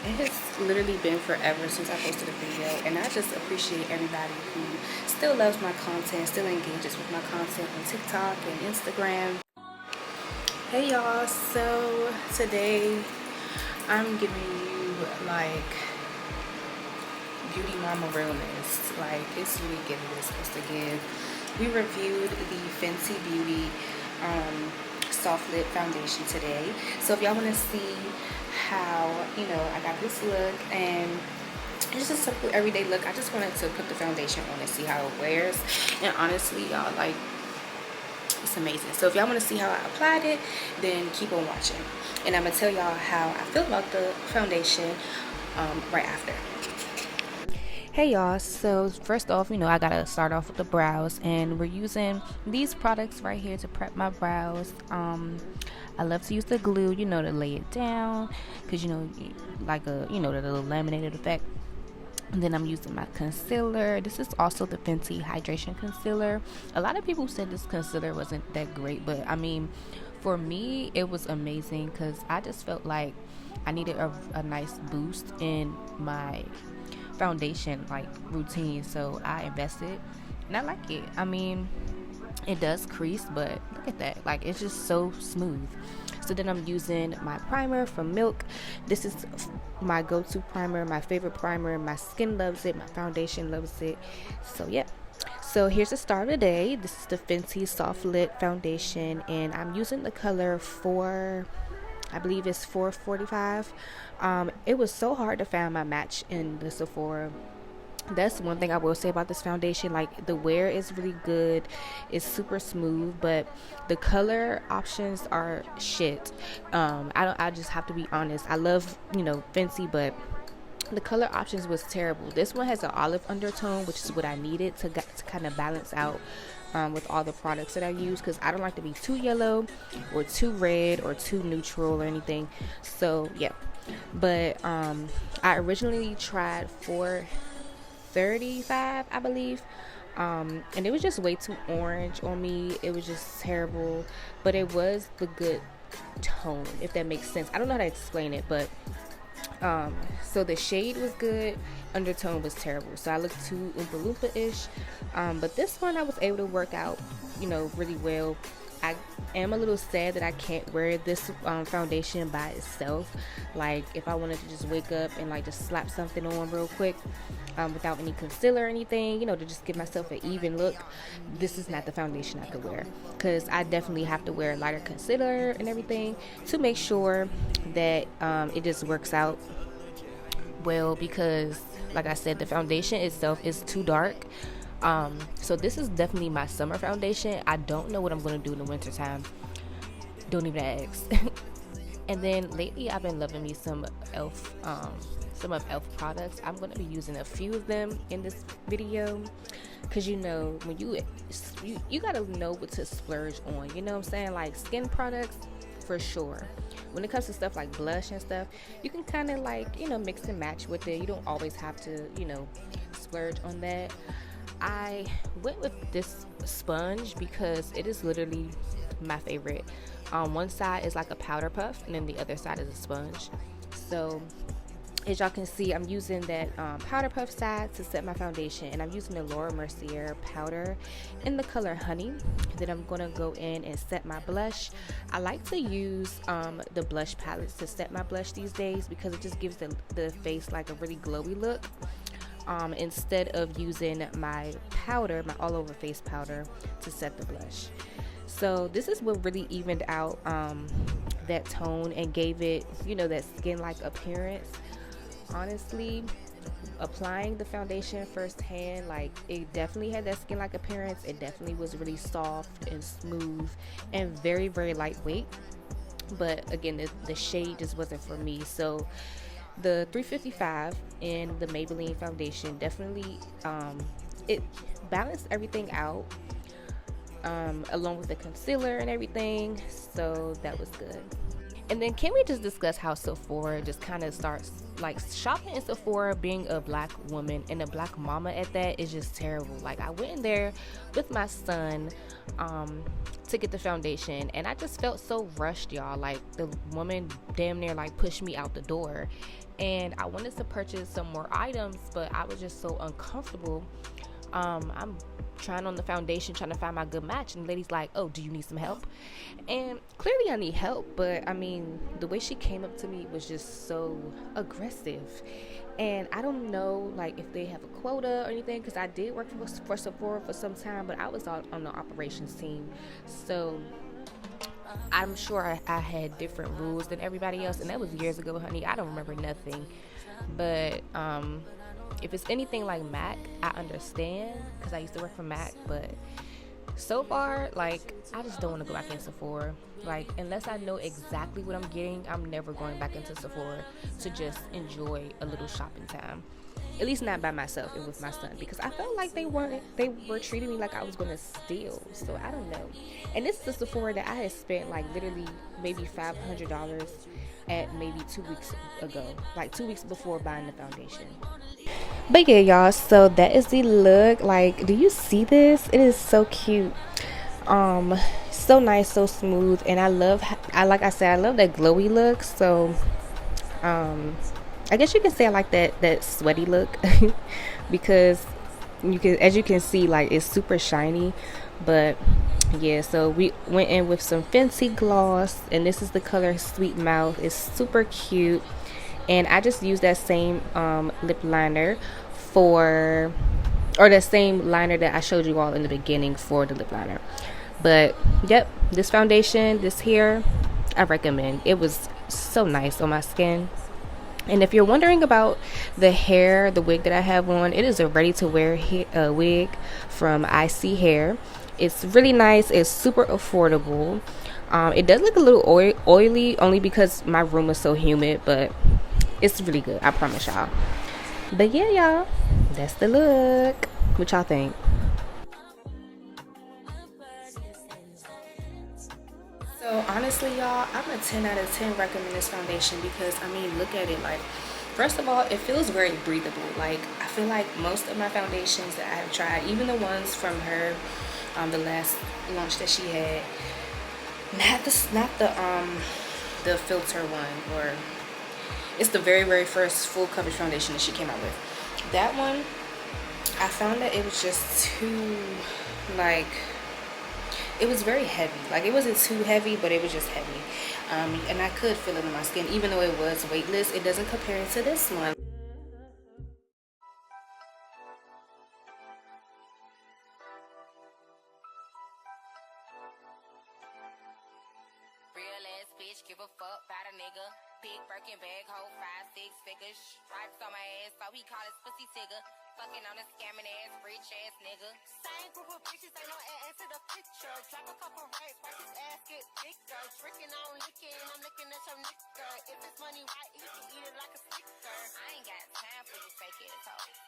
It has literally been forever since I posted a video, and I just appreciate everybody who still loves my content, still engages with my content on TikTok and Instagram. Hey y'all, so today I'm giving you like beauty mama realness. Like, it's really giving what it's supposed to give. We reviewed the Fenty Beauty soft lip foundation today, so if y'all want to see how, you know, I got this look, and it's just a simple everyday look. I just wanted to put the foundation on and see how it wears, and honestly y'all, like, it's amazing. So if y'all want to see how I applied it, then keep on watching, and I'm gonna tell y'all how I feel about the foundation right after. Hey y'all, so first off, you know, I gotta start off with the brows, and we're using these products right here to prep my brows. I love to use the glue, you know, to lay it down, because, you know, like a, you know, the little laminated effect. And then I'm using my concealer. This is also the Fenty hydration concealer. A lot of people said this concealer wasn't that great, but I mean, for me it was amazing, because I just felt like I needed a nice boost in my foundation like routine, so I invested, and I like it. I mean, it does crease, but look at that, like, it's just so smooth. So then I'm using my primer from Milk. This is my go-to primer, my favorite primer. My skin loves it, my foundation loves it. So yeah, so here's the start of the day. This is the Fenty soft lip foundation, and I'm using the color 4, I believe it's 445. It was so hard to find my match in the Sephora. That's one thing I will say about this foundation. Like, the wear is really good, it's super smooth, but the color options are shit. I just have to be honest. I love, you know, Fenty, but the color options was terrible. This one has an olive undertone, which is what I needed to kind of balance out with all the products that I use, because I don't like to be too yellow or too red or too neutral or anything. So yeah, but I originally tried 435, I believe, and it was just way too orange on me. It was just terrible, but it was the good tone, if that makes sense. I don't know how to explain it, but so the shade was good, undertone was terrible, so I looked too Oompa Loompa-ish, but this one I was able to work out, you know, really well. I am a little sad that I can't wear this foundation by itself. Like, if I wanted to just wake up and like just slap something on real quick without any concealer or anything, you know, to just give myself an even look, this is not the foundation I could wear, because I definitely have to wear lighter concealer and everything to make sure that it just works out well, because like I said, the foundation itself is too dark. So this is definitely my summer foundation. I don't know what I'm going to do in the winter time. Don't even ask. And then lately I've been loving me some some of Elf products. I'm going to be using a few of them in this video, because, you know, when you got to know what to splurge on, you know what I'm saying? Like, skin products, for sure. When it comes to stuff like blush and stuff, you can kind of, like, you know, mix and match with it. You don't always have to, you know, splurge on that. I went with this sponge because it is literally my favorite. One side is like a powder puff, and then the other side is a sponge. So as y'all can see, I'm using that powder puff side to set my foundation, and I'm using the Laura Mercier powder in the color Honey. Then I'm going to go in and set my blush. I like to use the blush palettes to set my blush these days, because it just gives the face like a really glowy look, instead of using my powder, my all over face powder, to set the blush. So this is what really evened out that tone and gave it, you know, that skin like appearance. Honestly, applying the foundation firsthand, like, it definitely had that skin like appearance. It definitely was really soft and smooth and very, very lightweight, but again, the shade just wasn't for me. So the 355 in the Maybelline foundation definitely it balanced everything out, along with the concealer and everything, so that was good. And then can we just discuss how Sephora just kind of starts, like, shopping in Sephora, being a black woman and a black mama at that, is just terrible. Like, I went in there with my son to get the foundation, and I just felt so rushed, y'all. Like, the woman damn near like pushed me out the door, and I wanted to purchase some more items, but I was just so uncomfortable. I'm trying on the foundation, trying to find my good match, and the lady's like, oh, do you need some help? And clearly I need help, but I mean, the way she came up to me was just so aggressive. And I don't know, like, if they have a quota or anything, because I did work for Sephora for some time, but I was on the operations team, so I'm sure I had different rules than everybody else, and that was years ago, honey. I don't remember nothing. But if it's anything like MAC, I understand, because I used to work for MAC. But so far, like, I just don't want to go back in Sephora. Like, unless I know exactly what I'm getting, I'm never going back into Sephora to just enjoy a little shopping time. At least not by myself and with my son, because I felt like they were treating me like I was gonna steal. So I don't know. And this is the Sephora that I had spent like literally maybe $500 at maybe 2 weeks ago, like 2 weeks before buying the foundation. But yeah, y'all, so that is the look. Like, do you see this? It is so cute. So nice, so smooth, and I love that glowy look. So I guess you can say I like that sweaty look because as you can see, like, it's super shiny. But yeah, so we went in with some Fenty gloss, and this is the color Sweet Mouth. It's super cute, and I just used that same lip liner that same liner that I showed you all in the beginning for the lip liner. But yep, this foundation, this here, I recommend. It was so nice on my skin. And if you're wondering about the wig that I have on, it is a ready-to-wear wig from IC Hair. It's really nice. It's super affordable. It does look a little oily, only because my room is so humid, but it's really good, I promise y'all. But yeah, y'all, that's the look. What y'all think? So honestly, y'all, I'm a 10 out of 10 recommend this foundation, because I mean, look at it. Like, first of all, it feels very breathable. Like, I feel like most of my foundations that I have tried, even the ones from her, the last launch that she had, not the filter one, or it's the very first full coverage foundation that she came out with. That one, I found that it was just too, like, it was very heavy. Like, it wasn't too heavy, but it was just heavy. And I could feel it in my skin. Even though it was weightless, it doesn't compare to this one. Real ass bitch, give a fuck about a nigga. Big Birkin bag, hold 5, 6 figures. Stripes on my ass, so he call his pussy tigger. Fucking on a scamming ass, rich ass nigga. Same group of bitches, ain't no ass to the picture. Drop a couple right, watch his ass get bigger. Drinking on licking, I'm looking at your nigga. If it's money right, he can eat it like a slicker. I ain't got time for you fake ass hoes.